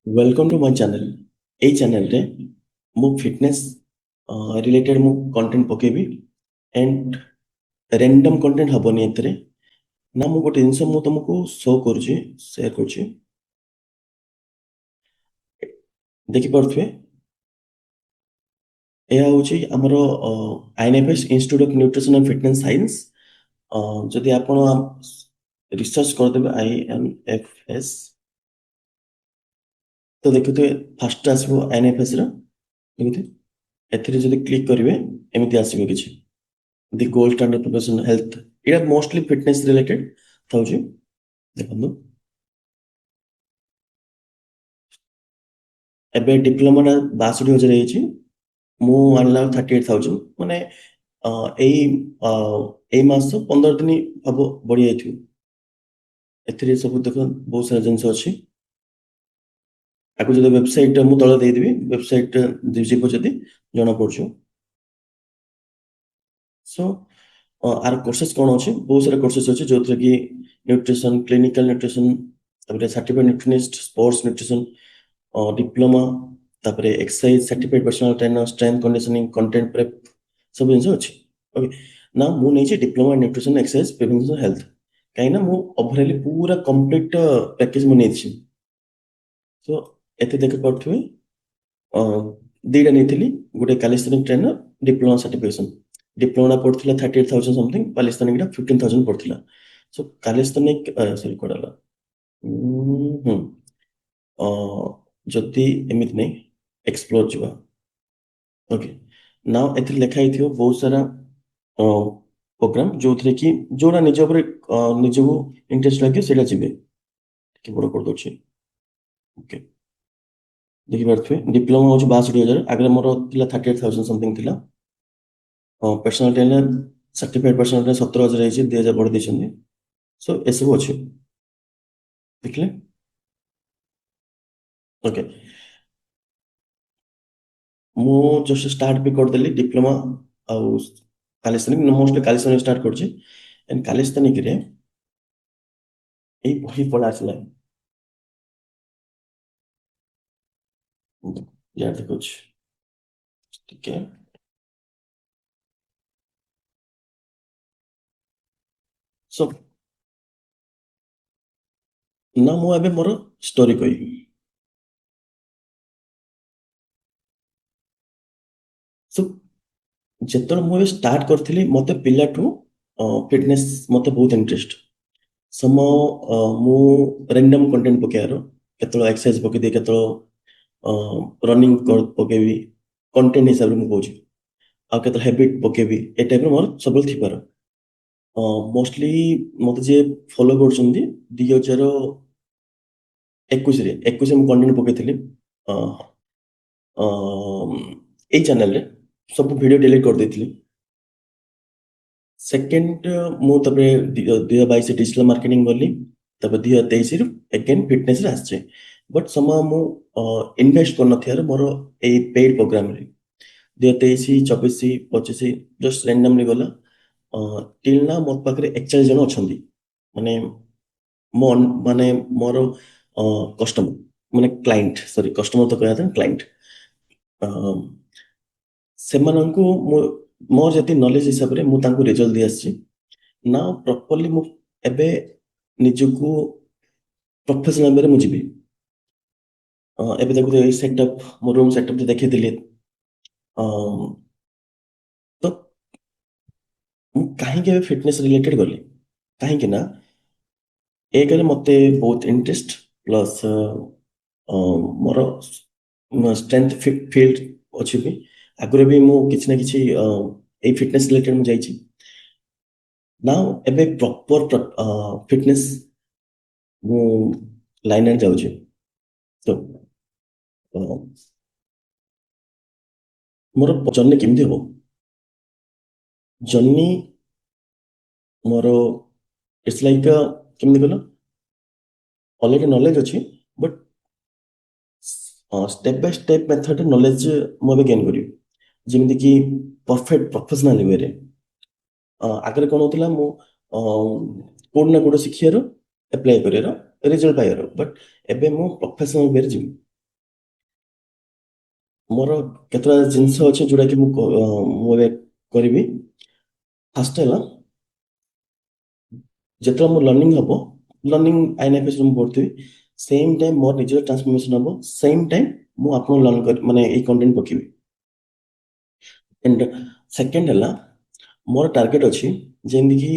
Welcome to my channel. এই ଚ୍ୟାନେଲରେ ମୁଁ ଫିଟନେସ୍ ରିଲେଟେଡ୍ ମୁଁ କଣ୍ଟେଣ୍ଟ ପକେଇବି ଆଣ୍ଡ ର୍ୟାଣ୍ଡମ୍ କଣ୍ଟେଣ୍ଟ ହବନି ଏଥିରେ। ନା ମୁଁ ଗୋଟେ ଜିନିଷ ମୁଁ ତମକୁ ଶୋ କରୁଛି, ସେୟାର କରୁଛି, ଦେଖିପାରୁଥିବେ। ଏହା ହେଉଛି ଆମର INFS institute of nutrition and fitness science. ଯଦି ଆପଣ ରିସର୍ଚ୍ଚ କରିଦେବେ ଆଇଏନ୍ଏଫଏସ୍ ତ ଦେଖୁଥିବେ ଫାଷ୍ଟ ଆସିବ ଆଇଏନ୍ଏଫଏସ୍ ର। ଏମିତି ଏଥିରେ ଯଦି କ୍ଲିକ୍ କରିବେ ଏମିତି ଆସିବ କିଛି ଦି ଗୋଲ୍ଡ ଷ୍ଟାଣ୍ଡାର୍ଡ ପ୍ରୋଫେସନାଲ ହେଲ୍ଥ। ଏଇଟା ମୋଷ୍ଟଲି ଫିଟନେସ୍ ରିଲେଟେଡ୍ ଥାଉଛି। ଦେଖନ୍ତୁ ଏବେ ଡିପ୍ଲୋମାଟା 62,000 ହେଇଛି, ମୁଁ ଆଣିଲା 38,000। ମାନେ ଅ, ଏଇ ଅ, ଏଇ ମାସ 15 ଦିନ ହବ ବଢି ଯାଇଥିବ। ଏଥିରେ ସବୁ ଦେଖ ବହୁତ ସାରା ଜିନିଷ ଅଛି। ଆକୁ ଯଦି ୱେବସାଇଟ ମୁଁ ତଳେ ଦେଇଦେବି, ୱେବସାଇଟ ଯିବ ଯଦି ଜଣା ପଡୁଛି। ସୋ ଆର କୋର୍ସେସ୍ କ'ଣ ଅଛି? ବହୁତ ସାରା କୋର୍ସେସ୍ ଅଛି ଯୋଉଥିରେ କି ନ୍ୟୁଟ୍ରିସନ୍, କ୍ଲିନିକାଲ ନ୍ୟୁଟ୍ରିସନ୍, ତାପରେ ସାର୍ଟିଫାଇଡ୍ ନ୍ୟୁଟ୍ରିନିଷ୍ଟ, ସ୍ପୋର୍ଟସ ନ୍ୟୁଟ୍ରିସନ୍, ଡିପ୍ଲୋମା, ତାପରେ ଏକ୍ସରସାଇଜ ସାର୍ଟିଫାଇଡ୍ ପର୍ସନାଲ ଟ୍ରେନର, ଷ୍ଟ୍ରେନ୍ଥ କଣ୍ଡିସନିଂ, କଣ୍ଟେଣ୍ଟ ପ୍ରେପ୍, ସବୁ ଜିନିଷ ଅଛି। ଓକେ, ନା ମୁଁ ନେଇଛି diploma nutrition exercise prevention health. କାହିଁକି ନା ମୁଁ ଓଭରାଲି ପୁରା କମ୍ପ୍ଲିଟ୍ ପ୍ୟାକେଜ ମୁଁ ନେଇଛି। ତ ଏତେ ଦେଖିପାରୁଥିବେ ଦିଟା ନେଇଥିଲି, ଗୋଟେ କାଲିସ୍ଥାନିକ୍ ଟ୍ରେନର, ଡିପ୍ଲୋମା ସାର୍ଟିଫିକେସନ୍। ଡିପ୍ଲୋମା ପଡୁଥିଲା 38,000 ସମଥିଙ୍ଗ, କାଲିସ୍ଥାନିକଟା 15,000 ପଡୁଥିଲା। ସୋ କାଲିସ୍ଥାନିକ୍ ସରି କୁଆଡେ ଗଲା? ହୁଁ, ଅ, ଯଦି ଏମିତି ନାହିଁ, ଏକ୍ସପ୍ଲୋର ଯିବା। ଓକେ, ନାଉ ଏଥିରେ ଲେଖା ହେଇଥିବ ବହୁତ ସାରା ପ୍ରୋଗ୍ରାମ ଯୋଉଥିରେ କି ଯୋଉଟା ନିଜ ଉପରେ ନିଜକୁ ଇଣ୍ଟରେଷ୍ଟ ଲାଗିବ ସେଇଟା ଯିବେ। ଟିକେ ବଡ କରିଦଉଛି। ଓକେ, ଦେଖିପାରୁଥିବେ ଡିପ୍ଲୋମା ହଉଛି 62,000, ଆଗରେ ମୋର ଥିଲା 38,000 ସମଥିଙ୍ଗ ଥିଲା। ପର୍ସନାଲ ଟ୍ରେନର ସାର୍ଟିଫାଇଡ୍ ପର୍ସନାଲ ଟ୍ରେନର 17,000 ହେଇଛି, 2,000 ବଢି ଦେଇଛନ୍ତି। ସୋ ଏସବୁ ଅଛି, ଦେଖିଲେ। ଓକେ, ମୁଁ ଜଷ୍ଟ ଷ୍ଟାର୍ଟ ବି କରିଦେଲି ଡିପ୍ଲୋମା ଆଉ କାଲିସ୍ତାନିକ, ମୋଷ୍ଟଲି କାଲିସ୍ତାନିକ ଷ୍ଟାର୍ଟ କରୁଛି। ଏଣ୍ଡ କାଲିସ୍ତାନିକରେ ଏଇ ବହି ପଢା ଆସିଲା, ଯାହା ଦେଖୁଛି ଟିକେ। ସୋ ନା ମୁଁ ଏବେ ମୋର ଷ୍ଟୋରି କହିବି। ସୋ ଯେତେବେଳେ ମୁଁ ଏବେ ଷ୍ଟାର୍ଟ କରିଥିଲି, ମତେ ପିଲାଠୁ ଫିଟନେସ୍ ମତେ ବହୁତ ଇଣ୍ଟରେଷ୍ଟ। ସମ ମୁଁ ର୍ୟାଣ୍ଡମ୍ କଣ୍ଟେଣ୍ଟ ପକେଇବାର, କେତେବେଳେ ଏକ୍ସରସାଇଜ ପକେଇଦିଏ, କେତେବେଳେ ରନିଂ ପକେଇବି, କଣ୍ଟେଣ୍ଟ ହିସାବରେ ମୁଁ କହୁଛି। ଆଉ କେତେବେଳେ ହ୍ୟାବିଟ୍ ପକେଇବି, ଏ ଟାଇପ୍ର ମୋର ସବୁବେଳେ ଥିବାର। ମୋଷ୍ଟଲି ମତେ ଯିଏ ଫଲୋ କରୁଛନ୍ତି 2021ରେ ମୁଁ କଣ୍ଟେଣ୍ଟ ପକେଇଥିଲି ଅ, ଅ, ଏଇ ଚ୍ୟାନେଲରେ ସବୁ ଭିଡ଼ିଓ ଡିଲିଟ୍ କରିଦେଇଥିଲି। ସେକେଣ୍ଡ ମୁଁ ତାପରେ 2022 ଡିଜିଟାଲ ମାର୍କେଟିଂ ଗଲି, ତାପରେ 2023 ଏଗେନ୍ ଫିଟନେସରେ ଆସିଛି। ବଟ୍ ସମୟ ମୁଁ ଇନଭେଷ୍ଟ କରିନଥିବାର ମୋର ଏଇ ପେଡ୍ ପ୍ରୋଗ୍ରାମରେ 2023, 24, 25 ଜଷ୍ଟ ର୍ୟାଣ୍ଡମଲି ଗଲା। ଟିଲ୍ ନା ମୋ ପାଖରେ 41 ଜଣ ଅଛନ୍ତି, ମାନେ ମୋ ମାନେ ମୋର କଷ୍ଟମର, ମାନେ କ୍ଲାଇଣ୍ଟ, ସରି କଷ୍ଟମର ତ କହିବା କ୍ଲାଇଣ୍ଟ। ସେମାନଙ୍କୁ ମୁଁ ମୋର ଯେତିକି ନଲେଜ ହିସାବରେ ମୁଁ ତାଙ୍କୁ ରେଜଲ୍ଟ ଦେଇ ଆସିଛି। ନା ପ୍ରପରଲି ମୁଁ ଏବେ ନିଜକୁ ପ୍ରଫେସନାଲ ୱେରେ ମୁଁ ଯିବି। ଏବେ ଦେଖୁଥିବେ ଏଇ ସେଟଅପ୍, ମୋ ରୁମ୍ ସେଟଅପ୍ ଦେଖେଇଥିଲି। ତ ମୁଁ କାହିଁକି ଏବେ ଫିଟନେସ୍ ରିଲେଟେଡ୍ ଗଲି? କାହିଁକି ନା ଏକରେ ମତେ ବହୁତ ଇଣ୍ଟରେଷ୍ଟ, ପ୍ଲସ୍ ମୋର ଷ୍ଟ୍ରେନ୍ଥ ଫିଲ୍ଡ ଅଛି ବି। ଆଗରୁ ବି ମୁଁ କିଛି ନା କିଛି ଏଇ ଫିଟନେସ୍ ରିଲେଟେଡ୍ ମୁଁ ଯାଇଛି। ନା ଏବେ ପ୍ରପର ଫିଟନେସ୍ ମୁଁ ଲାଇନରେ ଯାଉଛି। ତ ଅ, ମୋର ଜର୍ଣ୍ଣି କେମିତି ହବ? ଜର୍ଣ୍ଣି ମୋର ଇଟ୍ସ ଲାଇକ୍, କେମିତି କହିଲ, ଅଲରେଡି ନଲେଜ ଅଛି, ବଟ୍ ଷ୍ଟେପ୍ ବାଇ ଷ୍ଟେପ୍ ମେଥଡରେ ନଲେଜ ମୁଁ ଏବେ ଗେନ୍ କରିବି। ଯେମିତିକି ପରଫେକ୍ଟ ପ୍ରଫେସନାଲ ୱେରେ। ଆଗରେ କ'ଣ ହଉଥିଲା, ମୁଁ କୋଉଠି ନା କୋଉଠି ଶିଖିବାର, ଆପ୍ଲାଏ କରିବାର, ରେଜଲ୍ଟ ପାଇବାର। ବଟ୍ ଏବେ ମୁଁ ପ୍ରଫେସନାଲ ୱେରେ ଯିବି। ମୋର କେତେଟା ଜିନିଷ ଅଛି ଯୋଉଟା କି ମୁଁ ଏବେ କରିବି। ଫାଷ୍ଟ ହେଲା, ଯେତେବେଳେ ମୋ ଲର୍ଣ୍ଣିଂ ହବ, ଲର୍ଣ୍ଣିଂ ଆଇଏନଏଫଏସ୍ ରେ ମୁଁ ପଢୁଥିବି, ସେମ୍ ଟାଇମ୍ ମୋର ନିଜର ଟ୍ରାନ୍ସଫର୍ମେସନ ହବ, ସେମ୍ ଟାଇମ୍ ମୁଁ ଆପଣଙ୍କୁ ଲର୍ନ କରି ମାନେ ଏଇ କଣ୍ଟେଣ୍ଟ ପକେଇବି। ଏଣ୍ଡ ସେକେଣ୍ଡ ହେଲା, ମୋର ଟାର୍ଗେଟ ଅଛି ଯେମିତିକି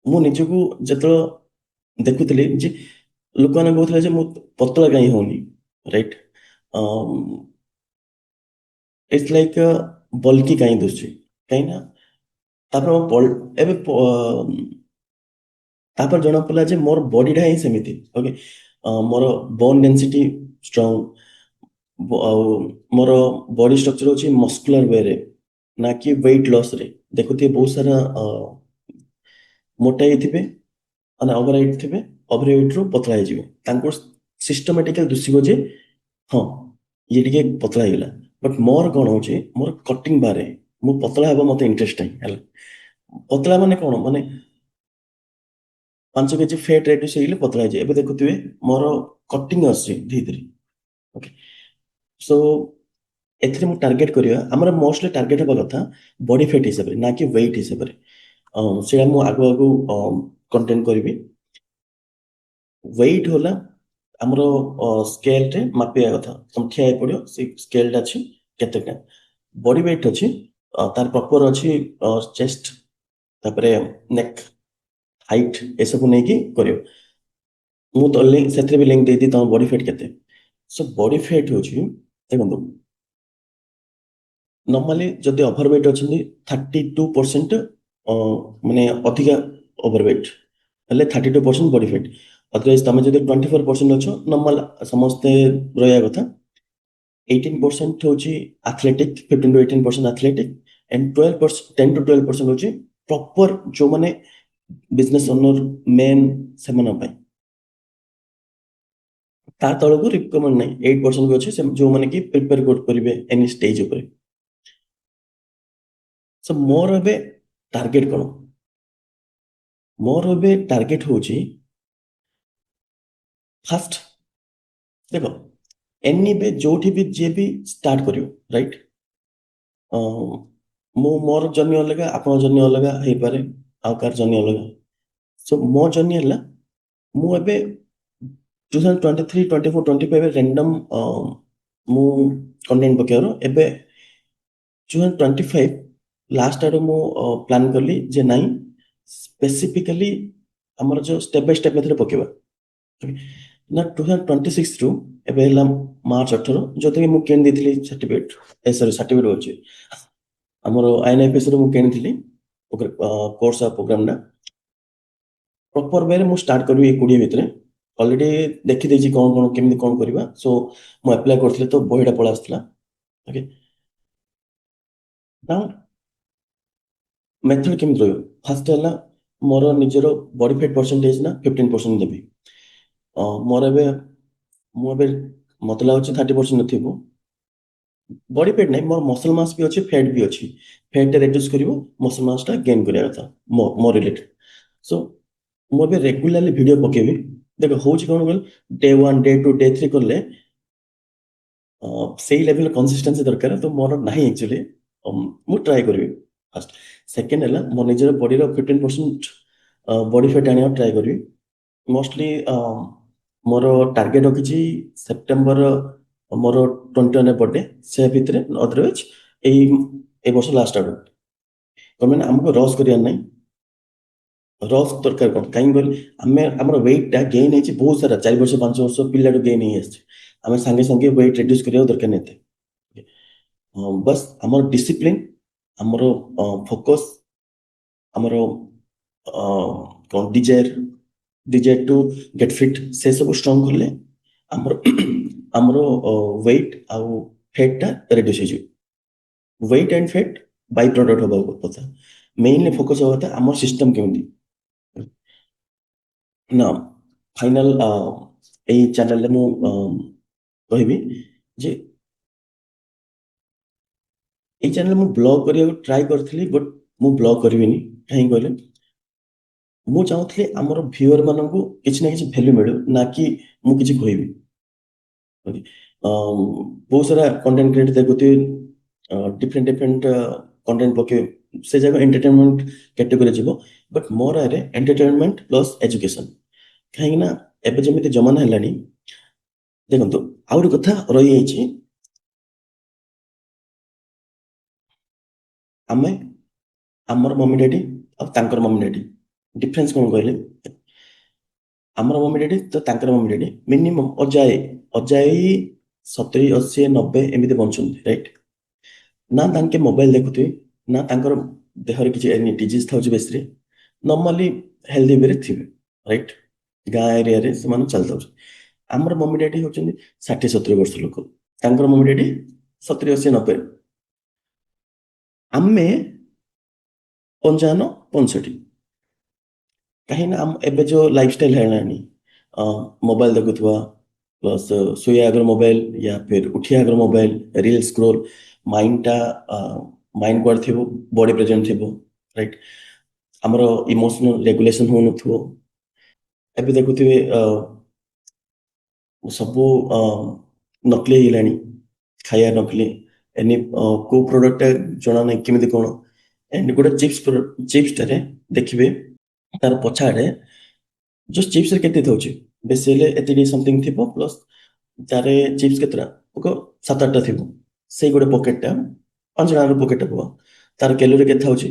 ମୁଁ ନିଜକୁ ଯେତେବେଳେ ଦେଖୁଥିଲି ଯେ ଲୋକମାନେ କହୁଥିଲେ ଯେ ମୁଁ ପତଳା କାହିଁ ହଉନି, ରାଇଟ୍? ଇଟ୍ସ ଲାଇକ୍ ବଲ୍କି କାହିଁ ଦୁଶୁଛି, କାହିଁକି ନା ତାପରେ ଏବେ ତାପରେ ଜଣା ପଡିଲା ଯେ ମୋର ବଡିଟା ହିଁ ସେମିତି। ଓକେ, ମୋର ବୋନ୍ ଡେନ୍ସିଟି ଷ୍ଟ୍ରଙ୍ଗ, ଆଉ ମୋର ବଡି ଷ୍ଟ୍ରକ୍ଚର ହଉଛି ମସ୍କୁଲାର ୱେରେ, ନା କି ୱେଟ୍ ଲସ୍ ରେ। ଦେଖୁଥିବେ ବହୁତ ସାରା ମୋଟା ହେଇଥିବେ, ମାନେ ଓଭର ୱେଟ୍ ଥିବେ, ଓଭର ୱେଟ୍ ରୁ ପତଳା ହେଇଯିବେ, ତାଙ୍କୁ ସିଷ୍ଟମାଟିକାଲି ଦୁଶିବ ଯେ ହଁ ଇଏ ଟିକେ ପତଳା ହେଇଗଲା। ବଟ୍ ମୋର କଣ ହଉଛି, ମୋର କଟିଂ ବାରେ ମୁଁ ପତଳା ହେବା ମତେ ଇଣ୍ଟରେଷ୍ଟ ନାହିଁ ହେଲା। ପତଳା ମାନେ କଣ, ମାନେ 5 କେଜି ଫେଟ୍ ରେଡ୍ୟୁସ୍ ହେଇଗଲେ ପତଳା ହେଇଯାଏ। ଏବେ ଦେଖୁଥିବେ ମୋର କଟିଂ ଆସୁଛି ଧୀରେ ଧୀରେ। ଓକେ, ସୋ ଏଥିରେ ମୁଁ ଟାର୍ଗେଟ କରିବା, ଆମର ମୋଷ୍ଟଲି ଟାର୍ଗେଟ ହେବା କଥା ବଡି ଫେଟ୍ ହିସାବରେ, ନା କି ୱେଟ୍ ହିସାବରେ। ସେଇଟା ମୁଁ ଆଗୁ ଆଗୁ କଣ୍ଟେଣ୍ଟ କରିବି। ୱେଟ୍ ହେଲା ଆମର ସ୍କେଲରେ ମାପିବା କଥା, ତମେ ଠିଆ ହେଇ ପଡିବ, ସେଇ ସ୍କେଲଟା ଅଛି କେତେଟା। ବଡି ୱେଟ୍ ଅଛି, ତାର ପ୍ରପର ଅଛି ଚେଷ୍ଟ, ତାପରେ ନେକ୍ ହାଇଟ୍, ଏସବୁ ନେଇକି କରିବ। ମୁଁ ତ ସେଥିରେ ବି ଲିଙ୍କ ଦେଇଦିଏ ତମ ବଡି ଫେଟ୍ କେତେ। ସୋ ବଡି ଫେଟ୍ ହଉଛି, ଦେଖନ୍ତୁ, ନର୍ମାଲି ଯଦି ଓଭର ୱେଟ୍ ଅଛନ୍ତି 32% ମାନେ ଅଧିକା ଓଭର ୱେଟ୍ ହେଲେ 32% ବଡି ଫେଟ୍। ଅଦରୱାଇଜ ତମେ ଯଦି 24% ଅଛ, ନର୍ମାଲ ସମସ୍ତେ ରହିବା କଥା। 18% ହଉଛି athletic, 15 to 18% athletic, and 12%, 10 to 12% ହଉଛି ପ୍ରପର ଯୋଉମାନେ ବିଜନେସ୍ ଓନର, ମେନ୍, ସେମାନଙ୍କ ପାଇଁ। ତା ତଳକୁ ରିକମେଣ୍ଡ ନାହିଁ। 8% ବି ଅଛି ଯୋଉମାନେ କି ପ୍ରିପେୟାର କରିବେ ଏନି ଷ୍ଟେଜ ଉପରେ। ସୋ ମୋର ଏବେ ଟାର୍ଗେଟ କଣ? ମୋର ଏବେ ଟାର୍ଗେଟ ହଉଛି, ଫାଷ୍ଟ ଦେଖ, ଏନିବେ ଯୋଉଠି ବି ଯିଏ ବି ଷ୍ଟାର୍ଟ କରିବ, ରାଇଟ୍? ମୁଁ ମୋର ଜର୍ଣ୍ଣି ଅଲଗା, ଆପଣଙ୍କ ଜର୍ଣ୍ଣି ଅଲଗା ହେଇପାରେ, ଆଉ କାହାର ଜର୍ଣ୍ଣି ଅଲଗା। ସୋ ମୋ ଜର୍ଣ୍ଣି ହେଲା, ମୁଁ ଏବେ 2023, 24, 25 ରେଣ୍ଡମ୍ ମୁଁ କଣ୍ଟେଣ୍ଟ ପକେଇବାର। ଏବେ 2025 ଲାଷ୍ଟ ଆଡୁ ମୁଁ ପ୍ଲାନ୍ କଲି ଯେ ନାଇଁ, ସ୍ପେସିଫିକାଲି ଆମର ଯୋଉ ଷ୍ଟେପ୍ ବାଇ ଷ୍ଟେପ୍ ମେଥଡରେ ପକେଇବା। Okay? ନା 2026 ରୁ ଏବେ ହେଲା ମାର୍ଚ୍ଚ 18, ଯୋଉଥିରେ ମୁଁ କିଣି ଦେଇଥିଲି ସାର୍ଟିଫିକେଟ, ସରି ସାର୍ଟିଫିକେଟ ଅଛି, ଆମର ଆଇଏନଆଇପିଏସ୍ ରୁ ମୁଁ କିଣିଥିଲି କୋର୍ସ ଆଉ ପ୍ରୋଗ୍ରାମଟା। ପ୍ରପର ୱେରେ ମୁଁ ଷ୍ଟାର୍ଟ କରିବି ଏଇ 20 ଭିତରେ। ଅଲରେଡି ଦେଖିଦେଇଛି କଣ କଣ କେମିତି କଣ କରିବା। ସୋ ମୁଁ ଆପ୍ଲାଏ କରିଥିଲି ତ ବହିଟା ପଳେଇ ଆସିଥିଲା। ଓକେ, ନା ମେଥଡ କେମିତି ରହିବ? ଫାଷ୍ଟ ହେଲା, ମୋର ନିଜର ବଡି ଫେଟ୍ ପରସେଣ୍ଟେଜ ନା 15% ଦେବି। ମୋର ଏବେ, ମୁଁ ଏବେ ମତେ ଲାଗୁଛି 30% ଥିବ। ବଡି ଫେଟ୍ ନାହିଁ, ମୋର ମସଲ ମାସ୍ ବି ଅଛି, ଫ୍ୟାଟ ବି ଅଛି। ଫ୍ୟାଟ ଟା ରେଡ୍ୟୁସ୍ କରିବ, ମସଲ ମାସ୍ ଟା ଗେନ୍ କରିବା କଥା, ମୋ ରିଲେଟେଡ। ସୋ ମୁଁ ଏବେ ରେଗୁଲାରଲି ଭିଡିଓ ପକେଇବି। ଦେଖ ହଉଛି କଣ କହିଲ, Day 1, Day 2, Day 3 କଲେ ସେଇ ଲେଭେଲ କନସିଷ୍ଟେନ୍ସି ଦରକାର, ତ ମୋର ନାହିଁ ଆକ୍ଚୁଆଲି। ମୁଁ ଟ୍ରାଏ କରିବି ଫାଷ୍ଟ। ସେକେଣ୍ଡ ହେଲା, ମୋ ନିଜର ବଡିର 15% ବଡି ଫେଟ୍ ଆଣିବାକୁ ଟ୍ରାଏ କରିବି। ମୋଷ୍ଟଲି ମୋର ଟାର୍ଗେଟ ରଖିଛି ସେପ୍ଟେମ୍ବର, ମୋର 21 ବର୍ଥଡେ, ସେ ଭିତରେ, ଅଦରୱାଇଜ ଏଇ ଏ ବର୍ଷ ଲାଷ୍ଟ ଆଡକୁ। କଣ ମାନେ ଆମକୁ ରସ୍ କରିବାର ନାହିଁ। ରସ୍ ଦରକାର କଣ, କାହିଁକି କହିଲେ ଆମେ ଆମର ୱେଟ୍ ଟା ଗେନ୍ ହେଇଛି ବହୁତ ସାରା, 4 ବର୍ଷ 5 ବର୍ଷ ପିଲାଠୁ ଗେନ୍ ହେଇ ଆସିଛି। ଆମେ ସାଙ୍ଗେ ସାଙ୍ଗେ ୱେଟ୍ ରିଡ୍ୟୁସ୍ କରିବାକୁ ଦରକାର ନାହିଁ ଏତେ। ବାସ୍ ଆମର ଡିସିପ୍ଲିନ, ଆମର ଫୋକସ୍, ଆମର କଣ ଡିଜାयर ଟୁ ଗେଟ୍ ଫିଟ୍, ସେ ସବୁ ଷ୍ଟ୍ରଙ୍ଗ କଲେ ଆମର ଆମର ୱେଟ୍ ଆଉ ଫେଟ୍ ଟା ରିଡ୍ୟୁସ୍ ହେଇଯିବ। ୱେଟ୍ ଆଣ୍ଡ ଫେଟ୍ ବାଇ ପ୍ରଡକ୍ଟ ହବା କଥା, ମେଇନଲି ଫୋକସ୍ ହବା କଥା ଆମର ସିଷ୍ଟମ କେମିତି ନା। ଫାଇନାଲ ଏଇ ଚ୍ୟାନେଲରେ ମୁଁ କହିବି ଯେ ଏଇ ଚ୍ୟାନେଲ ମୁଁ ବ୍ଲଗ କରିବାକୁ ଟ୍ରାଏ କରିଥିଲି, ବଟ୍ ମୁଁ ବ୍ଲଗ କରିବିନି। କାହିଁକି କହିଲେ, ମୁଁ ଚାହୁଁଥିଲି ଆମର ଭିଉଅର ମାନଙ୍କୁ କିଛି ନା କିଛି ଭ୍ୟାଲ୍ୟୁ ମିଳୁ, ନା କି ମୁଁ କିଛି କହିବି। Okay? ବହୁତ ସାରା କଣ୍ଟେଣ୍ଟ କ୍ରିଏଟର ଦେଖୁଥିବେ ଡିଫରେଣ୍ଟ ଡିଫରେଣ୍ଟ କଣ୍ଟେଣ୍ଟ ପକେଇବେ ସେ ଜାଗା ଏଣ୍ଟରଟେନମେଣ୍ଟ କ୍ୟାଟେଗୋରୀ ଯିବ ବଟ୍ ମୋ ରାୟରେ ଏଣ୍ଟରଟେନମେଣ୍ଟ ପ୍ଲସ୍ ଏଜୁକେସନ କାହିଁକି ନା ଏବେ ଯେମିତି ଜମାନା ହେଲାଣି ଦେଖନ୍ତୁ ଆଉ ଗୋଟେ କଥା ରହିଯାଇଛି ଆମେ ଆମର ମମି ଡାଡି ଆଉ ତାଙ୍କର ମମି ଡାଡି ଡିଫରେନ୍ସ କଣ କହିଲେ ଆମର ମମି ଡାଡି ତ ତାଙ୍କର ମମି ଡାଡି ମିନିମମ୍ ଅଜାଇ 70 80 90 ଏମିତି ବଞ୍ଚନ୍ତି ରାଇଟ୍ ନା ତାଙ୍କେ ମୋବାଇଲ ଦେଖୁଥିବେ ନା ତାଙ୍କର ଦେହରେ କିଛି ଏନି ଡିଜିଜ୍ ଥାଉଛି ବେଶୀରେ ନର୍ମାଲି ହେଲ୍ଦି ୱେରେ ଥିବେ ରାଇଟ୍ ଗାଁ ଏରିଆରେ ସେମାନେ ଚାଲିଥାଉଛି ଆମର ମମି ଡାଡି ହଉଛନ୍ତି 60 70 ବର୍ଷ ଲୋକ ତାଙ୍କର ମମି ଡାଡି 70 80 90 ଆମେ 55 65 କାହିଁକି ନା ଏବେ ଯୋଉ ଲାଇଫଷ୍ଟାଇଲ ହେଲାଣି ମୋବାଇଲ ଦେଖୁଥିବା ପ୍ଲସ୍ ଶୋଇବା ଆଗରେ ମୋବାଇଲ ୟା ଫିର ଉଠିବା ଆଗରେ ମୋବାଇଲ ରିଲ୍ ସ୍କ୍ରୋଲ ମାଇଣ୍ଡଟା ମାଇଣ୍ଡ କୁଆଡେ ଥିବ ବଡି ପ୍ରେଜେଣ୍ଟ ଥିବ ରାଇଟ୍ ଆମର ଇମୋସନାଲ ରେଗୁଲେସନ ହଉନଥିବ ଏବେ ଦେଖୁଥିବେ ସବୁ ନକଲି ହେଇଗଲାଣି ଖାଇବା ନକଲି ଏନି କୋଉ ପ୍ରଡକ୍ଟଟା ଜଣା ନାହିଁ କେମିତି କଣ ଏଣ୍ଡ ଗୋଟେ ଚିପ୍ସଟାରେ ଦେଖିବେ ତାର ପଛଆଡେ ଜଷ୍ଟ ଚିପ୍ସରେ କେତେ ଥାଉଛି ବେଶୀ ହେଲେ ଏତିକି ସମଥିଙ୍ଗ ଥିବ ପ୍ଲସ୍ ତାରେ ଚିପ୍ସ କେତେଟା ପକ 7 8ଟା ଥିବ ସେଇ ଗୋଟେ ପକେଟଟା 5 ଟଙ୍କାର ପକେଟଟା ପକ ତାର କ୍ୟାଲୋରୀ କେତେ ଥାଉଛି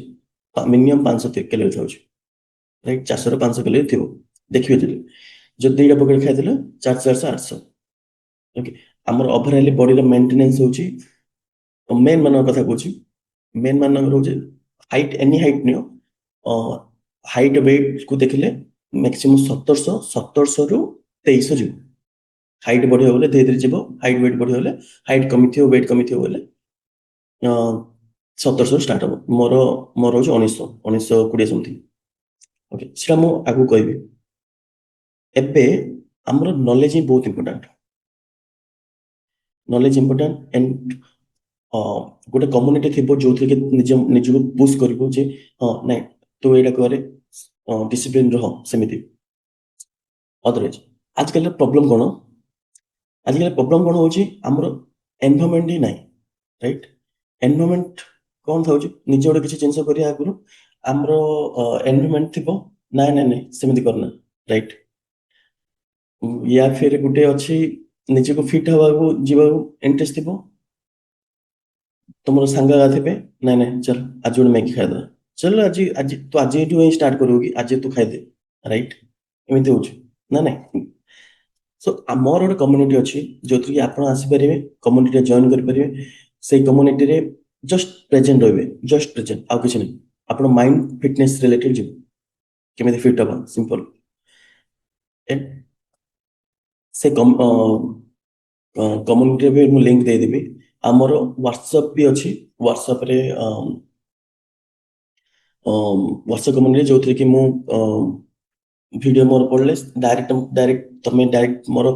ମିନିମମ୍ 500 କ୍ୟାଲୋରୀ ଥାଉଛି ରାଇଟ୍ 400 ରୁ 500 କ୍ୟାଲୋରୀ ଥିବ ଦେଖିବେ ଯଦି 2ଟା ପକେଟ ଖାଇଦେଲେ 400 400 800 ଓକେ ଆମର ଓଭରାଲି ବଡିର ମେଣ୍ଟେନାନ୍ସ ହଉଛି ମେନ୍ ମାନଙ୍କ କଥା କହୁଛି ମେନ୍ ମାନଙ୍କର ହଉଛି ହାଇଟ୍ ଏନି ହାଇଟ୍ ନିଅ ହାଇଟ୍ ୱେଟ୍ କୁ ଦେଖିଲେ ମ୍ୟାକ୍ସିମମ୍ 1700 ଯିବ ହାଇଟ୍ ବଢିବ ବୋଲେ ଧୀରେ ଧୀରେ ଯିବ ହାଇଟ୍ ୱେଟ୍ ବଢିବ ବୋଲେ ହାଇଟ୍ କମିଥିବ ୱେଟ୍ କମିଥିବ ବୋଲେ 1700 ଷ୍ଟାର୍ଟ ହବ ମୋର ହଉଛି 1920 ସମଥିଙ୍ଗ ଓକେ ସେଟା ମୁଁ ଆଗକୁ କହିବି ଏବେ ଆମର ନଲେଜ ହିଁ ବହୁତ ଇମ୍ପୋର୍ଟାଣ୍ଟ ନଲେଜ ଇମ୍ପୋର୍ଟାଣ୍ଟ ଏଣ୍ଡ ଗୋଟେ କମ୍ୟୁନିଟି ଥିବ ଯୋଉଥିରେ କି ନିଜକୁ ପୁଶ କରିବ ଯେ ହଁ ନାଇଁ ତୁ ଏଇଟା କରେ ଡିସିପ୍ଲିନ ରହ ସେମିତି ଅଦରୱାଇଜ ଆଜିକାଲିର ପ୍ରୋବ୍ଲେମ କଣ ଆଜିକାଲି ପ୍ରୋବ୍ଲେମ କଣ ହଉଛି ଆମର ଏନଭାରମେଣ୍ଟ ହିଁ ନାହିଁ ରାଇଟ୍ ଏନଭାରମେଣ୍ଟ କଣ ଥାଉଛି ନିଜେ ଗୋଟେ କିଛି ଜିନିଷ କରିବା ଆଗରୁ ଆମର ଏନଭାରମେଣ୍ଟ ଥିବ ନାଇଁ ନାଇଁ ନାଇଁ ସେମିତି କରନା ରାଇଟ୍ ୟା ଫିର ଗୋଟେ ଅଛି ନିଜକୁ ଫିଟ୍ ହବାକୁ ଯିବାକୁ ଇଣ୍ଟରେଷ୍ଟ ଥିବ ତୁମର ସାଙ୍ଗ ଥିବେ ନାଇଁ ନାଇଁ ଚାଲ ଆଜି ଗୋଟେ ମ୍ୟାଗି ଖାଇଦବା ଚାଲ ଆଜି ଆଜି ତୁ ଆଜି ଏଠୁ ହିଁ ଷ୍ଟାର୍ଟ କରିବୁ କି ଆଜି ତୁ ଖାଇଦେ ରାଇଟ୍ ଏମିତି ହଉଛି ନା ନାଇଁ ସୋ ଆମର ଗୋଟେ କମ୍ୟୁନିଟି ଅଛି ଯୋଉଥିରେ କି ଆପଣ ଆସିପାରିବେ କମ୍ୟୁନିଟିରେ ଜଏନ୍ କରିପାରିବେ ସେଇ କମ୍ୟୁନିଟିରେ ଜଷ୍ଟ ପ୍ରେଜେଣ୍ଟ ରହିବେ ଜଷ୍ଟ ପ୍ରେଜେଣ୍ଟ ଆଉ କିଛି ନାହିଁ ଆପଣ ମାଇଣ୍ଡ ଫିଟନେସ୍ ରିଲେଟେଡ୍ ଯିବେ କେମିତି ଫିଟ୍ ହବା ସିମ୍ପଲ ସେ କମ୍ୟୁନିଟିରେ ବି ମୁଁ ଲିଙ୍କ ଦେଇଦେବି ଆମର ହ୍ୱାଟ୍ସଆପ ବି ଅଛି ହ୍ୱାଟ୍ସଆପରେ ହ୍ୱାଟ୍ସଆପ କମ୍ୟୁନିଟି ଯୋଉଥିରେ କି ମୁଁ ଭିଡିଓ ମୋର ପଡିଲେ ଡାଇରେକ୍ଟ ତମେ ଡାଇରେକ୍ଟ ମୋର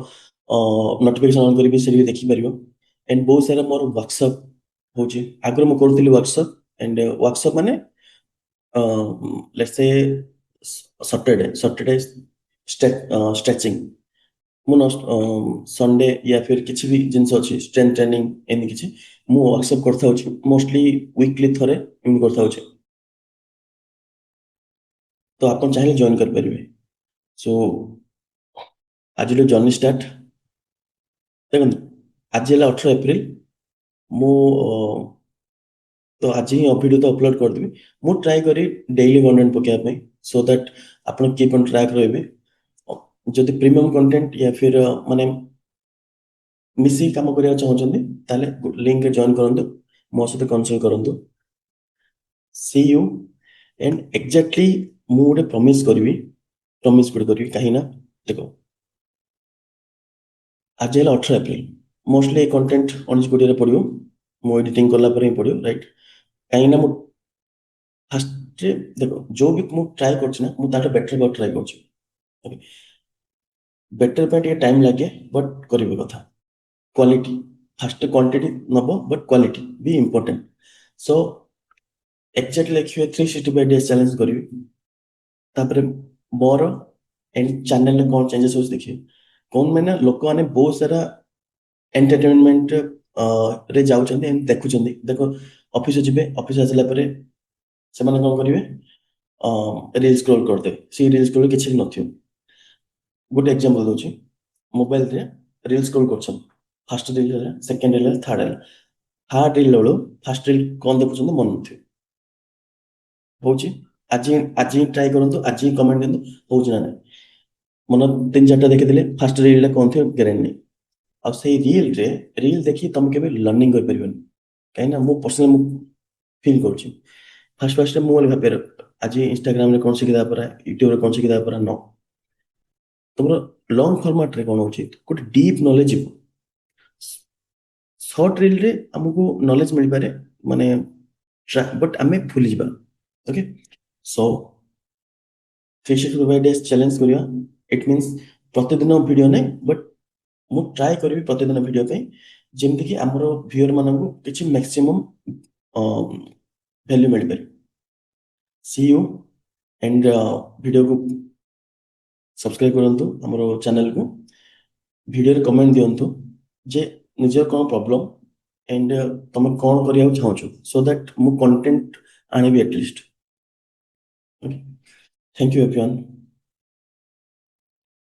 ନୋଟିଫିକେସନ ଅନ୍ କରିବି ସେଠି ବି ଦେଖିପାରିବ ଏଣ୍ଡ ବହୁତ ସାରା ମୋର ୱାର୍କସପ୍ ହଉଛି ଆଗରୁ ମୁଁ କରୁଥିଲି ୱାର୍କସପ୍ ଏଣ୍ଡ ୱାର୍କସପ୍ ମାନେ ଲେଟ୍ସ ସେ ସଟରଡେ ଷ୍ଟ୍ରେଚିଂ ମୁଁ ସଣ୍ଡେ ୟା ଫିର କିଛି ବି ଜିନିଷ ଅଛି ଷ୍ଟ୍ରେନ୍ଥ ଟ୍ରେନିଂ ଏମିତି କିଛି ମୁଁ ୱାର୍କସପ୍ କରିଥାଉଛି ମୋଷ୍ଟଲି ୱିକଲି ଥରେ ଏମିତି କରିଥାଉଛି ତ ଆପଣ ଚାହିଁଲେ ଜଏନ୍ କରିପାରିବେ ସୋ ଆଜିର ଜର୍ଣ୍ଣି ଷ୍ଟାର୍ଟ ଦେଖନ୍ତୁ ଆଜି ହେଲା 18 ଏପ୍ରିଲ ମୁଁ ତ ଆଜି ହିଁ ଭିଡ଼ିଓ ତ ଅପଲୋଡ କରିଦେବି ମୁଁ ଟ୍ରାଏ କରି ଡେଇଲି କଣ୍ଟେଣ୍ଟ ପକେଇବା ପାଇଁ ସୋ ଦ୍ୟାଟ୍ ଆପଣ କିପ୍ ଅନ୍ ଟ୍ରାକ୍ ରହିବେ ଯଦି ପ୍ରିମିୟମ କଣ୍ଟେଣ୍ଟ ୟା ଫିର ମାନେ ମିଶିକି କାମ କରିବାକୁ ଚାହୁଁଛନ୍ତି ତାହେଲେ ଲିଙ୍କରେ ଜଏନ୍ କରନ୍ତୁ ମୋ ସହିତ କନସଲ୍ଟ କରନ୍ତୁ ସି ୟୁ ଏଣ୍ଡ ଏକ୍ଜାକ୍ଟଲି ମୁଁ ଗୋଟେ ପ୍ରମିସ୍ ଗୋଟେ କରିବି କାହିଁକି ନା ଦେଖ ଆଜି ହେଲା 18 ଏପ୍ରିଲ ମୋଷ୍ଟଲି ଏ କଣ୍ଟେଣ୍ଟ 19 କୋଡ଼ିଏରେ ପଡ଼ିବ ମୁଁ ଏଡିଟିଂ କଲା ପରେ ହିଁ ପଡ଼ିବ ରାଇଟ୍ କାହିଁକି ନା ମୁଁ ଫାର୍ଷ୍ଟରେ ଦେଖ ଯୋଉ ବି ମୁଁ ଟ୍ରାଏ କରୁଛି ନା ମୁଁ ତାଠୁ ବେଟର ହେବାକୁ ଟ୍ରାଏ କରୁଛି ବେଟର ପାଇଁ ଟିକେ ଟାଇମ୍ ଲାଗେ ବଟ୍ କରିବା କଥା କ୍ୱାଲିଟି ଫାଷ୍ଟ କ୍ୱାଣ୍ଟିଟି ନବ ବଟ୍ କ୍ୱାଲିଟି ବି ଇମ୍ପୋର୍ଟାଣ୍ଟ ସୋ ଏକ୍ଜାକ୍ଟ ଲେଖିବେ 365 ଡେଜ୍ ଚ୍ୟାଲେଞ୍ଜ କରିବି ତାପରେ ମୋର ଏଣ୍ଡ ଚ୍ୟାନେଲରେ କ'ଣ ଚେଞ୍ଜେସ୍ ହେଉଛି ଦେଖିବେ କ'ଣ ମାନେ ଲୋକମାନେ ବହୁତ ସାରା एंटरटेनमेंट रे जाउछन्ती एम देखुछन्ती देखो ऑफिस जिबे ऑफिस आसला परे ସେମାନେ କଣ କରିବେ ରିଲ୍ ସ୍କ୍ରୋଲ କରିଦେବେ ସେଇ ରିଲ୍ ସ୍କ୍ରୋଲ କିଛି ବି ନଥିବ ଗୋଟେ ଏକ୍ସାମ୍ପଲ ଦଉଛି ମୋବାଇଲରେ ରିଲ୍ ସ୍କ୍ରୋଲ କରୁଛନ୍ତି ଫାର୍ଷ୍ଟ ରିଲ୍ ହେଲା ସେକେଣ୍ଡ ରିଲ୍ ହେଲା ଥାର୍ଡ ହେଲା ଥାର୍ଡ ରିଲ୍ ବେଳୁ ଫାର୍ଷ୍ଟ ରିଲ୍ କଣ ଦେଖୁଛନ୍ତି ମନେ ନଥିବ ହଉଛି ଆଜି ଆଜି ଟ୍ରାଏ କରନ୍ତୁ ଆଜି କମେଣ୍ଟ ଦିଅନ୍ତୁ ହଉଛି ନା ନାହିଁ ମନ ତିନି ଚାରିଟା ଦେଖିଥିଲେ ଫାର୍ଷ୍ଟ ରିଲ୍ କଣ ଥିବ ଗ୍ୟାରେଣ୍ଟି ନାହିଁ ଆଉ ସେଇ ରିଲ୍ରେ ରିଲ୍ ଦେଖି ତମେ କେବେ ଲର୍ଣ୍ଣିଂ କରିପାରିବନି କାହିଁକି ନା ମୁଁ ପର୍ସନାଲ ମୁଁ ଫିଲ୍ କରୁଛି ଫାର୍ଷ୍ଟ ଫାର୍ଷ୍ଟ ମୁଁ ଭାବେ ଆଜି ଇନଷ୍ଟାଗ୍ରାମରେ କଣ ଶିଖିଦେବା ପରା ୟୁଟ୍ୟୁବରେ କଣ ଶିଖିଦେବା ପରା ନ ତମର ଲଙ୍ଗ ଫର୍ମାଟରେ କଣ ହଉଛି ଗୋଟେ ଡିପ୍ ନଲେଜ ଯିବ ସର୍ଟ ରିଲ୍ରେ ଆମକୁ ନଲେଜ ମିଳିପାରେ ମାନେ ବଟ୍ ଆମେ ଭୁଲିଯିବା ଓକେ ସୋ 365 days ଚ୍ୟାଲେଞ୍ଜ କରିବା ଇଟ୍ ମିନ୍ସ ପ୍ରତିଦିନ ଭିଡ଼ିଓ ନାହିଁ ବଟ୍ ମୁଁ ଟ୍ରାଏ କରିବି ପ୍ରତିଦିନ ଭିଡ଼ିଓ ପାଇଁ ଯେମିତିକି ଆମର ଭିଉଅର ମାନଙ୍କୁ କିଛି ମ୍ୟାକ୍ସିମମ୍ ଭ୍ୟାଲ୍ୟୁ ମିଳିପାରେ ସି ୟୁ एंड वीडियो को सब्सक्राइब करंतु हमरो चैनल को वीडियो रे कमेंट दियंतु जे निजर कोन प्रॉब्लम एंड तुम कोन करिया चाहछो सो दैट मु कंटेंट आनिबी एटलीस्ट थैंक यू एवरीवन